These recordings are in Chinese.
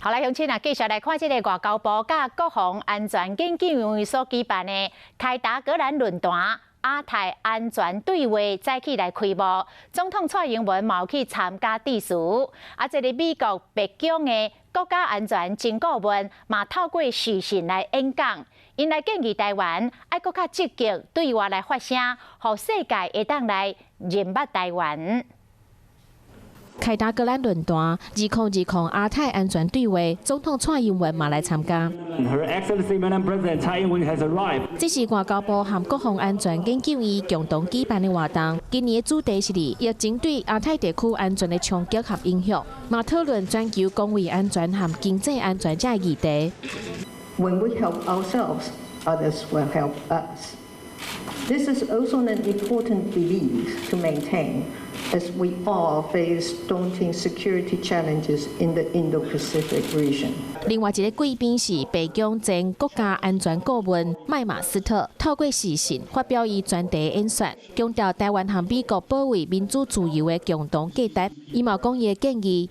好来，乡亲啊，继续来看这个外交部甲国防安全研究院所举办的开达格兰论坛亚太安全对话早起来开幕，总统蔡英文嘛有去参加致辞。啊，这个美国白宫的国家安全真顾问嘛透过视讯来演讲，因来建议台湾爱搁较积极对外来发声，让世界会当来认捌台湾。 开达格兰论坛2020亚太安全对话，总统蔡英文嘛来参加。Her Excellency Madam President Tsai Ing-wen has arrived. 这是外交部和国防安全研究院共同举办的活动。今年的主题是疫情对亚太地区安全的冲击和影响，嘛讨论全球公卫安全和经济安全这议题。When we help ourselves, others will help us. This is also an important belief to maintain as we all face daunting security challenges in the Indo-Pacific region. 另外一个贵宾是白宫前国家安全顾问麦马斯特，透过视讯发表伊专题演说，强调台湾和美国保卫民主自由的共同价值。伊嘛讲伊的建议。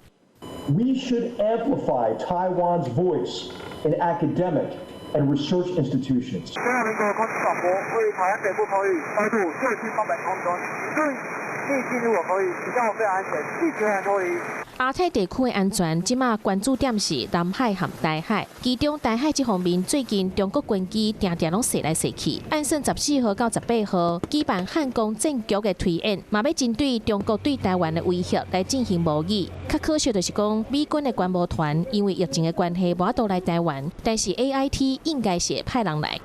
We should amplify Taiwan's voice in academic and research institutions. 中华民国空军广播为台湾北部空域高度7300公里，可以进入我可以，只要我非常安全，地球很脱离。亚太地区的安全，即马关注点是南海和台海。其中台海这方面，最近中国军机常常拢射来射去。按算14号到18号，举办汉光战局的推演，嘛要针对中国对台湾的威胁来进行模拟。较可惜就是讲，美军的观摩团因为疫情的关系，无法度来台湾，但是 AIT 应该是会派人来。